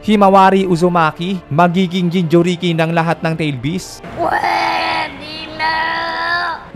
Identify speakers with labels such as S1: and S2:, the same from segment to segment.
S1: Himawari Uzumaki, magiging Jinchuriki ng lahat ng Tail Beast?
S2: Pwede na!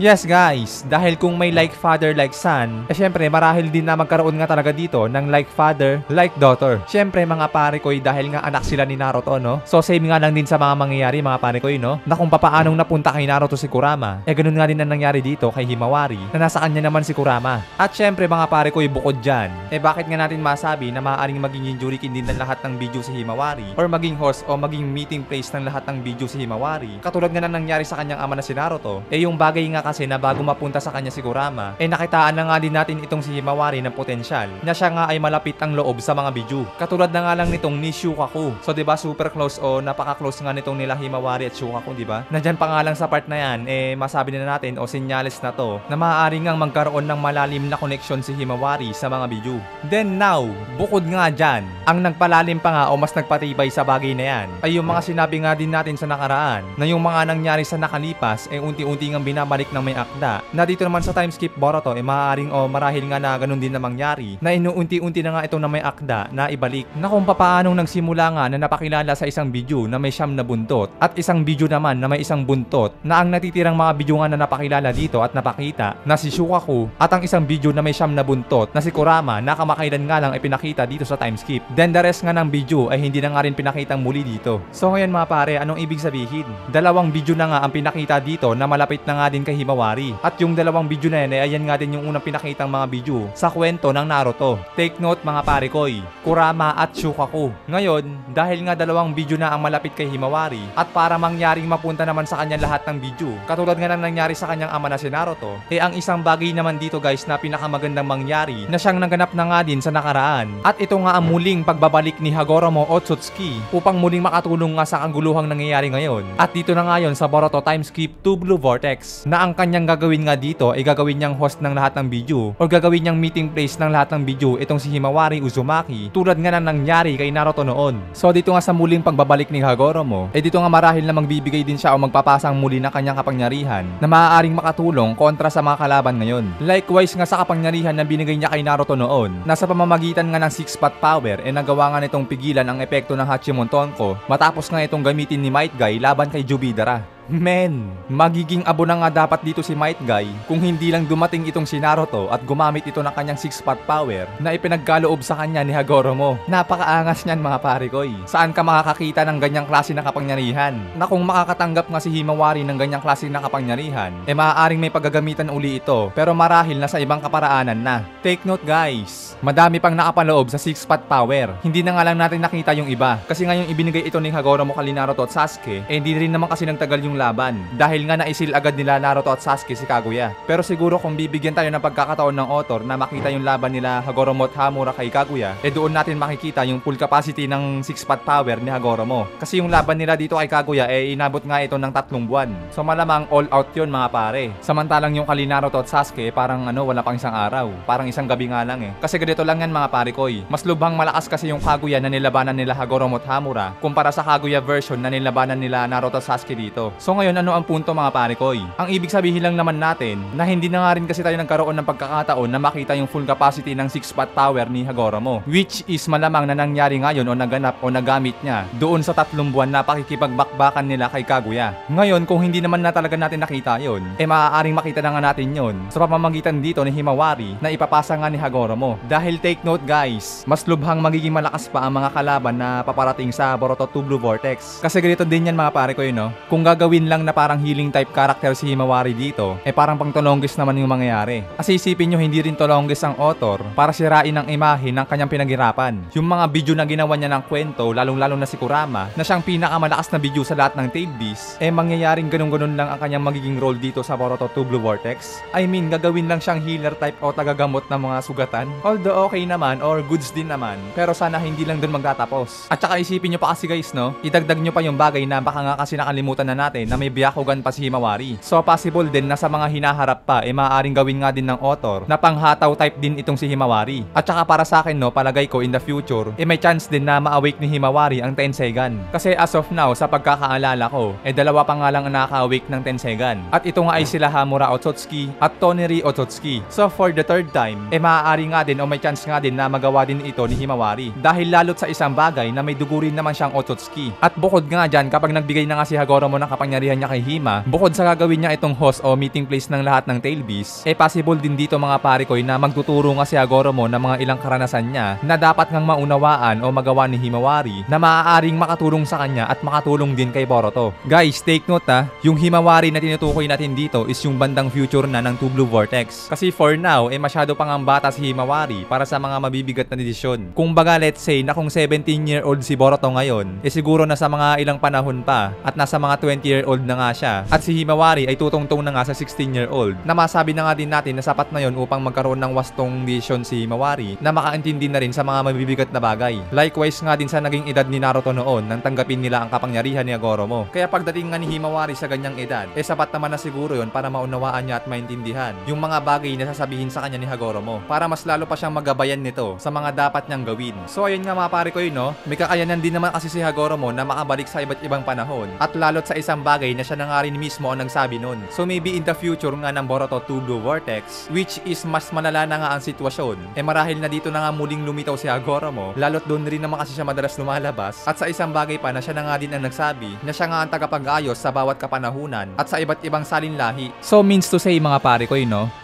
S1: Yes guys, dahil kung may like father like son, syempre marahil din na magkaroon nga talaga dito ng like father like daughter. Syempre mga pare ko, dahil nga anak sila ni Naruto, no? So same nga lang din sa mga mangyayari mga pare ko, no? Na kung papaanong napunta kay Naruto si Kurama, ganun nga din ang nangyari dito kay Himawari, na nasa kanya naman si Kurama. At syempre mga pare ko, bukod dyan, bakit nga natin masabi na maaaring maging Jinchuriki din ng lahat ng video si Himawari, or maging host o maging meeting place ng lahat ng video si Himawari, katulad nga na nangyari sa kanyang ama na si Naruto, yung bagay nga kasi na bago mapunta sa kanya si Kurama, nakitaan na nga din natin itong si Himawari ng potensyal na siya nga ay malapit ang loob sa mga biju. Katulad na nga lang nitong ni Shukaku. So 'di ba super close o napaka-close nga nitong nila Himawari at Shukaku, 'di ba? Nandiyan pa nga lang sa part na yan, masabi na natin o senyales na to na maaari ngang magkaroon ng malalim na connection si Himawari sa mga biju. Then now, bukod nga dyan, ang nagpalalim pa nga o mas nagpatibay sa bagay na yan ay yung mga sinabi nga din natin sa nakaraan na yung mga nangyari sa nakalipas unti-unti ngang binabalik ng may akda, na dito naman sa time skip Boruto maaaring o marahil nga na ganun din na mangyari, na inuunti-unti na nga ito na may akda na ibalik, na kung papaanong nagsimula nga na napakilala sa isang video na may siyam na buntot at isang video naman na may isang buntot, na ang natitirang mga video nga na napakilala dito at napakita na si Shukaku, at ang isang video na may siyam na buntot na si Kurama na kamakailan nga lang pinakita dito sa time skip. Then the rest nga ng video ay hindi na nga rin pinakitang muli dito. So ngayon mga pare, anong ibig sabihin? Dalawang video na nga ang pinakita dito na malapit na nga din kay Himawari. At yung dalawang video na yan ayan nga din yung unang pinakitang mga video sa kwento ng Naruto. Take note mga pare koy, Kurama at Shukaku. Ngayon, dahil nga dalawang video na ang malapit kay Himawari, at para mangyaring mapunta naman sa kanya lahat ng video, katulad nga ng nangyari sa kanyang ama na si Naruto, ang isang bagay naman dito guys na pinakamagandang mangyari na siyang naganap na nga din sa nakaraan. At ito nga ang muling pagbabalik ni Hagoromo Otsutsuki upang muling makatulong nga sa kaguluhang nangyayari ngayon. At dito na ngayon sa Boruto time skip to Blue Vortex, na ang kanyang gagawin nga dito ay gagawin niyang host ng lahat ng video o gagawin niyang meeting place ng lahat ng video itong si Himawari Uzumaki, tulad nga ng nangyari kay Naruto noon. So dito nga sa muling pagbabalik ni Hagoromo, dito nga marahil na magbibigay din siya o magpapasang muli ng kanyang kapangyarihan na maaaring makatulong kontra sa mga kalaban ngayon. Likewise nga sa kapangyarihan na binigay niya kay Naruto noon, nasa pamamagitan nga ng 6-path power nagawa nga nitong pigilan ang epekto ng Hachimontonko matapos nga itong gamitin ni Might Guy laban kay Jubidara. Men, magiging abo na nga dapat dito si Might Guy kung hindi lang dumating itong si Naruto at gumamit ito ng kanyang 6-path power na ipinagkaloob sa kanya ni Hagoromo. Napakaangas niyan mga pare koy. Saan ka makakakita ng ganyang klase na kapangyarihan? Na kung makakatanggap nga si Himawari ng ganyang klase na kapangyarihan, maaaring may paggagamitan uli ito, pero marahil na sa ibang kaparaanan na. Take note guys, madami pang nakapaloob sa 6-path power. Hindi na nga lang natin nakita yung iba kasi ngayong ibinigay ito ni Hagoromo kay Naruto at Sasuke, hindi rin naman kasi nagtagal yung laban dahil nga naisil agad nila Naruto at Sasuke si Kaguya. Pero siguro kung bibigyan tayo ng pagkakataon ng author na makita yung laban nila Hagoromo at Hamura kay Kaguya, doon natin makikita yung full capacity ng 6-path power ni Hagoromo. Kasi yung laban nila dito kay Kaguya inabot nga ito ng 3 buwan. So malamang all out yun mga pare. Samantalang yung kay Naruto at Sasuke parang wala pang isang araw. Parang isang gabi nga lang Kasi ganito lang yan mga pare koy. Mas lubhang malakas kasi yung Kaguya na nilabanan nila Hagoromo at Hamura kumpara sa Kaguya version na nilabanan nila Naruto at Sasuke dito. So ngayon ano ang punto mga pare koy? Ang ibig sabihin lang naman natin na hindi na nga rin kasi tayo nagkaroon ng pagkakataon na makita yung full capacity ng 6-path power ni Hagoromo, which is malamang na nangyari ngayon o naganap o nagamit niya doon sa 3 buwan na pakikipagbakbakan nila kay Kaguya. Ngayon kung hindi naman na talaga natin nakita yon, maaaring makita na nga natin yon sa pamamagitan dito ni Himawari na ipapasa nga ni Hagoromo. Dahil take note guys, mas lubhang magiging malakas pa ang mga kalaban na paparating sa Boruto 2 Blue Vortex. Kasi ganito din yan mga pare koy kung gagawin lang na parang healing type character si Himawari dito, parang pang Tolongges naman yung mangyayari. Kasi isipin nyo, hindi rin Tolongges ang author para sirain ang imahe ng kanyang pinaghirapan. Yung mga video na ginawa niya ng kwento, lalong-lalo na si Kurama, na siyang pinakamalakas na video sa lahat ng Tail Beast, mangyayaring ganun-ganun lang ang kanyang magiging role dito sa Boruto 2 Blue Vortex. I mean, gagawin lang siyang healer type o tagagamot ng mga sugatan. Although okay naman or goods din naman, pero sana hindi lang dun magtatapos. At saka isipin nyo pa kasi guys idagdag nyo pa yung bagay na baka nga kasi nakalimutan na natin natin na may Byakugan pa si Himawari. So possible din na sa mga hinaharap pa maaaring gawin nga din ng author na panghataw type din itong si Himawari. At saka para sa akin palagay ko in the future may chance din na ma-awake ni Himawari ang Tensegan. Kasi as of now sa pagkakaalala ko dalawa pa nga lang ang nakaka-awake ng Tensegan. At ito nga ay sila Hamura Otsutsuki at Toneri Otsutsuki. So for the third time maaari nga din o may chance nga din na magawa din ito ni Himawari. Dahil lalo't sa isang bagay na may dugo rin naman siyang Otsutsuki. At bukod nga dyan, kapag nagbigay na nga si Hagoromo ng kapangyarihan niya kay Hima, bukod sa gagawin niya itong host o meeting place ng lahat ng Tail Beasts, possible din dito mga pare ko na magtuturo nga si Hagoromo ng mga ilang karanasan niya na dapat ngang maunawaan o magawa ni Himawari na maaaring makatulong sa kanya at makatulong din kay Boruto. Guys, take note yung Himawari na tinutukoy natin dito is yung bandang future na ng Two Blue Vortex. Kasi for now, masyado pang ang bata si Himawari para sa mga mabibigat na desisyon. Kung baga let's say na kung 17-year-old si Boruto ngayon, siguro na sa mga ilang panahon pa at nasa mga 20-year-old na nga siya. At si Himawari ay tutungtong na nga sa 16-year-old na masabi na nga din natin na sapat na yon upang magkaroon ng wastong desisyon si Himawari na makaintindi na rin sa mga mabibigat na bagay. Likewise nga din sa naging edad ni Naruto noon nang tanggapin nila ang kapangyarihan ni Hagoromo. Kaya pagdating nga ni Himawari sa ganyang edad, sapat naman na siguro yon para maunawaan niya at maintindihan yung mga bagay na sasabihin sa kanya ni Hagoromo para mas lalo pa siyang magabayan nito sa mga dapat niyang gawin. So ayun nga mga pare ko may kakayanan din naman kasi si Hagoromo na makabalik sa iba't ibang panahon at lalo't sa isang bagay na siya na nga rin mismo ang nagsabi nun. So maybe in the future nga ng Boruto Two Blue Vortex, which is mas malala na nga ang sitwasyon, marahil na dito na nga muling lumitaw si Hagoromo, lalo't doon rin naman kasi siya madalas lumalabas at sa isang bagay pa na siya na nga din ang nagsabi na siya nga ang tagapag-ayos sa bawat kapanahunan at sa iba't ibang salinlahi. So means to say mga pare ko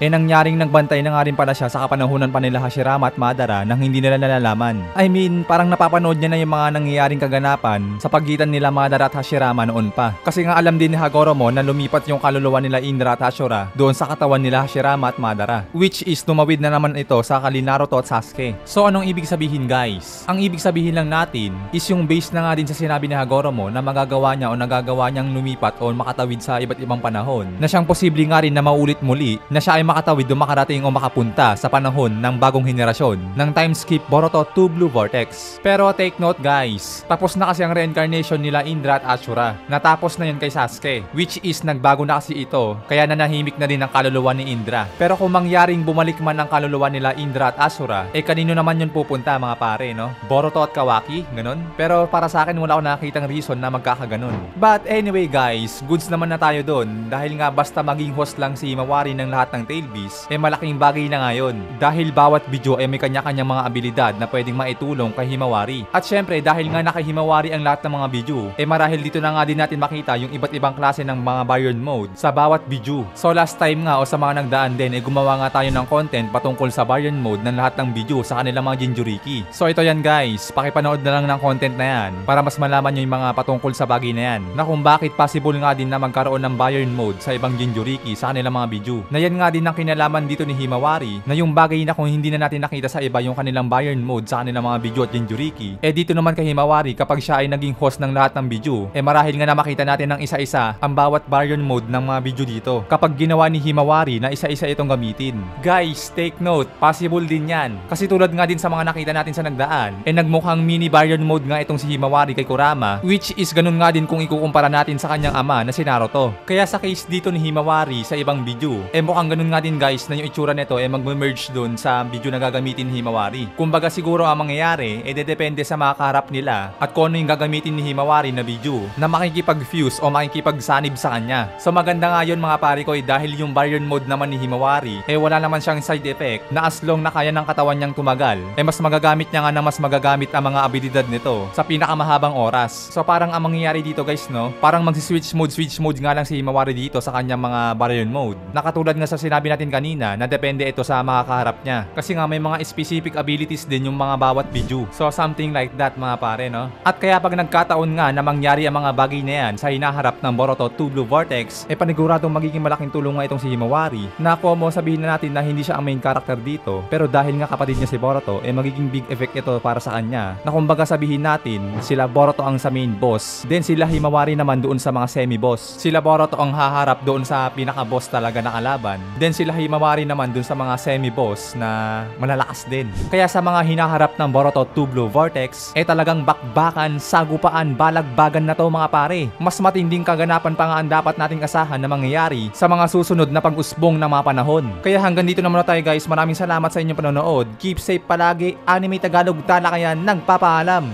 S1: nangyaring nagbantay na nga rin pala siya sa kapanahunan pa nila Hashirama at Madara nang hindi nila nalalaman. I mean, parang napapanood niya na yung mga nangyayaring kaganapan sa pagitan nila Madara at Hashirama noon pa. Kasi nga alam din ni Hagoromo na lumipat yung kaluluwa nila Indra at Ashura doon sa katawan nila Hashirama at Madara, which is tumawid na naman ito sa kali Naruto at Sasuke. So anong ibig sabihin guys? Ang ibig sabihin lang natin is yung base na nga din sa sinabi ni Hagoromo na magagawa niya o nagagawa niyang lumipat o makatawid sa iba't ibang panahon na siyang posible nga rin na maulit muli na siya ay makatawid o makarating o makapunta sa panahon ng bagong henerasyon ng time skip Boruto Two Blue Vortex. Pero take note guys, tapos na kasi ang reincarnation nila Indra at Ashura. Natapos na yun kay Sasuke, which is nagbago na kasi ito, kaya nanahimik na din ang kaluluwa ni Indra. Pero kung mangyaring bumalik man ang kaluluwa nila Indra at Ashura, kanino naman yun pupunta mga pare Boruto at Kawaki, ganun? Pero para sa akin wala ako nakakitang reason na magkakaganon. But anyway guys, goods naman na tayo doon dahil nga basta maging host lang si Himawari ng lahat ng Tail Beasts, malaking bagay na ngayon. Dahil bawat video may kanya-kanyang mga abilidad na pwedeng maitulong kay Himawari. At syempre dahil nga naka-Himawari ang lahat ng mga video, marahil dito na nga din natin makita yung iba't ibang klase ng mga Baryon mode sa bawat video. So last time nga o sa mga nagdaan din gumawa nga tayo ng content patungkol sa Baryon mode ng lahat ng video sa kanilang mga Jinchuriki. So ito yan guys, pakipanood na lang ng content na yan para mas malaman nyo yung mga patungkol sa bagay na yan na kung bakit possible nga din na magkaroon ng Baryon mode sa ibang Jinchuriki sa kanilang mga video. Na yan nga din ang kinalaman dito ni Himawari na yung bagay na kung hindi na natin nakita sa iba yung kanilang Baryon mode sa kanilang mga video at Jinchuriki, dito naman kay Himawari kapag siya ay naging host ng lahat ng video, marahil nga na makita natin ng isa-isa ang bawat Baryon mode ng mga video dito kapag ginawa ni Himawari na isa-isa itong gamitin. Guys, take note, possible din yan. Kasi tulad nga din sa mga nakita natin sa nagdaan, nagmukhang mini Baryon mode nga itong si Himawari kay Kurama, which is ganun nga din kung ikukumpara natin sa kanyang ama na si Naruto. Kaya sa case dito ni Himawari sa ibang video, mukhang ganun nga din guys na yung itsura nito mag-merge doon sa video na gagamitin ni Himawari. Kumbaga siguro ang mangyayari depende sa mga kaharap nila at kung ano yung gagamitin ni Himawari na video na makikipag-fuse o makikipagsanib sa kanya. So maganda nga yun mga pare ko dahil yung Baryon mode naman ni Himawari wala naman siyang side effect na as long na kaya ng katawan niyang tumagal mas magagamit niya nga na mas magagamit ang mga abilidad nito sa pinakamahabang oras. So parang ang mangyayari dito guys parang switch mode nga lang si Himawari dito sa kanyang mga Baryon mode. Nakatulad nga sa sinabi natin kanina na depende ito sa mga kaharap niya. Kasi nga may mga specific abilities din yung mga bawat video. So something like that mga pare At kaya pag nagkataon nga na mangyari ang mga bagay na yan sa hinaharap ng Boruto Two Blue Vortex, paniguradong magiging malaking tulong nga itong si Himawari na mo sabihin na natin na hindi siya ang main character dito, pero dahil nga kapatid niya si Boruto, magiging big effect ito para sa kanya. Na kumbaga sabihin natin, sila Boruto ang sa main boss, then sila Himawari naman doon sa mga semi-boss. Sila Boruto ang haharap doon sa pinaka-boss talaga na kalaban, then sila Himawari naman doon sa mga semi-boss na malalakas din. Kaya sa mga hinaharap ng Boruto Two Blue Vortex, talagang bakbakan, sagupaan, balagbagan na to mga pare. Mas matindi matitinding kaganapan pa nga ang dapat nating asahan na mangyayari sa mga susunod na pag-usbong ng mga panahon. Kaya hanggang dito na muna tayo guys, maraming salamat sa inyong panonood. Keep safe palagi, Anime Tagalog Talakayan nagpapaalam.